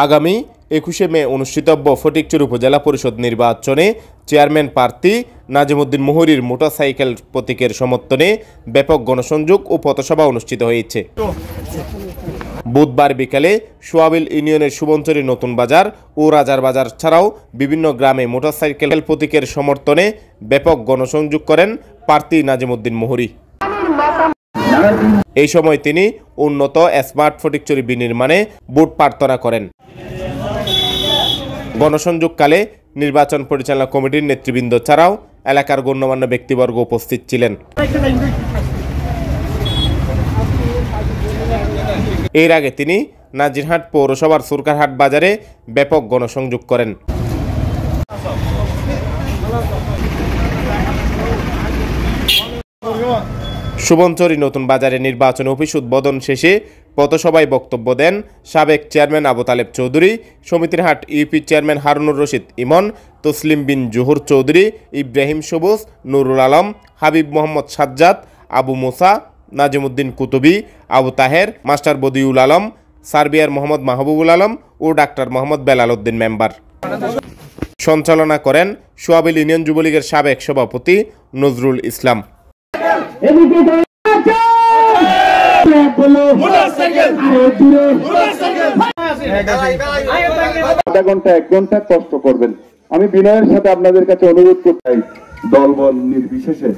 আগামী 21শে মে অনুষ্ঠিতব্য ফটিকছড়ি উপজেলা পরিষদ নির্বাচনে চেয়ারম্যান প্রার্থী নাজিমউদ্দিন মুহুরীর মোটরসাইকেল প্রতীকের সমর্থনে ব্যাপক গণসংযোগ ও পথসভা অনুষ্ঠিত হয়েছে। বুধবার বিকালে সোয়াবিল ইউনিয়নের সুবনচরী নতুন বাজার ও রাজার বাজার ছাড়াও বিভিন্ন গ্রামে মোটরসাইকেল প্রতীকের সমর্থনে ব্যাপক গণসংযোগ করেন প্রার্থী নাজিমউদ্দিন মুহুরী। এই সময় তিনি উন্নত স্মার্ট ফটিকছড়ি বিনির্মাণে ভোট প্রার্থনা করেন। গণসংযোগকালে নির্বাচন পরিচালনা কমিটির নেতৃবৃন্দ ছাড়াও এলাকার গণ্যমান্য ব্যক্তিবর্গ উপস্থিত ছিলেন। এর আগে তিনি নাজিরহাট পৌরসভার সুরকারহাট বাজারে ব্যাপক গণসংযোগ করেন। সুবনচরী নতুন বাজারে নির্বাচন অফিস উদ্বোধন শেষে পথসভায় বক্তব্য দেন সাবেক চেয়ারম্যান আবু তালেব চৌধুরী, সমিতির হাট ইউপি চেয়ারম্যান হারুনুর রশিদ ইমন, তসলিম বিন জহুর চৌধুরী, ইব্রাহিম সবুজ, নুরুল আলম, হাবিব মোহাম্মদ সাজ্জাদ, আবু মুসা, নাজিমউদ্দিন কুতুবী, আবু তাহের, মাস্টার বদিউল আলম, সার্বিয়ার মোহাম্মদ মাহবুবুল আলম ও ডাক্তার মোহাম্মদ বেলাল উদ্দিন মেম্বার। সঞ্চালনা করেন সোয়াবিল ইউনিয়ন যুবলীগের সাবেক সভাপতি নজরুল ইসলাম। আধা ঘন্টা 1 ঘন্টা কষ্ট করবেন। আমি বিনয়ের সাথে আপনাদের কাছে অনুরোধ করতে চাই, দলবল নির্বিশেষে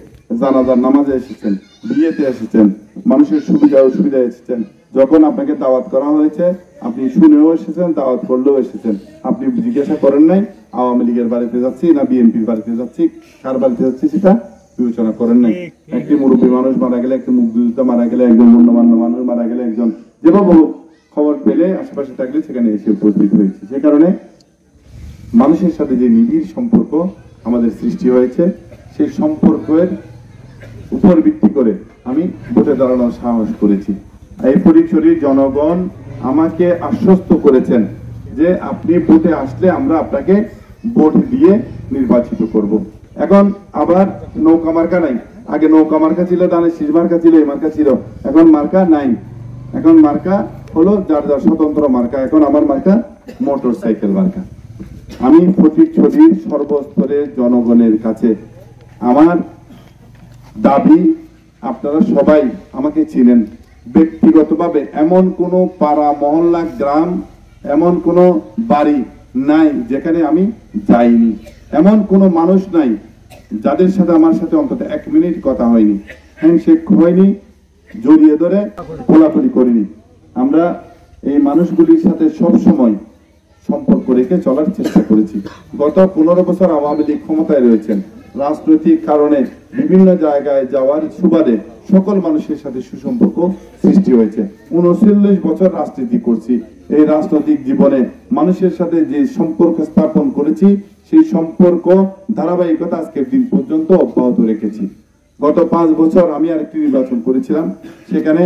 জানাজার নামাজে এসেছেন, বিয়েতে এসেছেন, মানুষের সুবিধা অসুবিধা এসেছেন। যখন আপনাকে দাওয়াত করা হয়েছে আপনি শুনেও এসেছেন, দাওয়াত করলেও এসেছেন। আপনি জিজ্ঞাসা করেন নাই আওয়ামী লীগের বাড়িতে যাচ্ছি না বিএনপির বাড়িতে যাচ্ছি, কার বাড়িতে যাচ্ছি সেটা বিবেচনা করেন নাই। একটি মুরব্বী মানুষ মারা গেলে, একটি মুক্তিযোদ্ধা মারা গেলে, একজন গণ্যমান্য মানুষ মারা গেলে, একজন যেভাবে খবর পেলে আশেপাশে থাকলে সেখানে এসে উপস্থিত হয়েছে। সে কারণে মানুষের সাথে যে নিবিড় সম্পর্ক আমাদের সৃষ্টি হয়েছে, সেই সম্পর্কের উপর ভিত্তি করে আমি ভোটে দাঁড়ানোর সাহস করেছি। এই ফটিকছড়ির জনগণ আমাকে আশ্বস্ত করেছেন যে আপনি ভোটে আসলে আমরা আপনাকে ভোট দিয়ে নির্বাচিত করব। এখন আবার নৌকা মার্কা নাই। আগে নৌকা মার্কা ছিল, দানের শীষ মার্কা ছিল, এই মার্কা ছিল। এখন মার্কা নাই, এখন মার্কা হলো যার যার স্বতন্ত্র মার্কা। এখন আমার মার্কা মোটরসাইকেল মার্কা। আমি ফটিকছড়ির সর্বস্তরের জনগণের কাছে আমার দাবি, আপনারা সবাই আমাকে চিনেন ব্যক্তিগতভাবে। এমন কোনো পাড়া মহল্লা গ্রাম, এমন কোনো বাড়ি নাই যেখানে আমি যাইনি, এমন কোনো মানুষ নাই যাদের সাথে আমার সাথে অন্তত 1 মিনিট কথা হয়নি, হ্যান্ডশেক হয়নি, জড়িয়ে ধরে কোলাকুলি করিনি। আমরা এই মানুষগুলির সাথে সব সময় সম্পর্ক রেখে চলার চেষ্টা করেছি। গত 15 বছর আওয়ামী লীগ ক্ষমতায় রয়েছেন, রাজনৈতিক কারণে বিভিন্ন জায়গায় যাওয়ার সুবাদে সকল মানুষের সাথে সুসম্পর্ক সৃষ্টি হয়েছে। 39 বছর রাজনীতি করছি। এই রাজনৈতিক জীবনে মানুষের সাথে যে সম্পর্ক স্থাপন করেছি, সেই সম্পর্ক ধারাবাহিকতা আজকের দিন পর্যন্ত অব্যাহত রেখেছি। গত 5 বছর আমি আরেকটি নির্বাচন করেছিলাম, সেখানে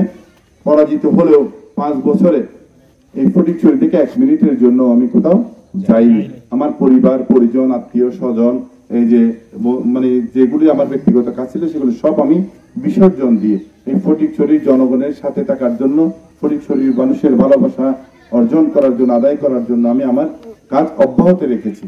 পরাজিত হলেও 5 বছরে এই ফটিকছড়ি থেকে 1 মিনিটের জন্য আমি কোথাও যাইনি। আমার পরিবার পরিজন, আত্মীয় স্বজন, এই যে মানে যেগুলি আমার ব্যক্তিগত কাজ ছিল সেগুলো সব আমি বিসর্জন দিয়ে এই ফটিকছড়ির জনগণের সাথে থাকার জন্য, ফটিকছড়ির মানুষের ভালোবাসা অর্জন করার জন্য, আদায় করার জন্য আমি আমার কাজ অব্যাহত রেখেছি।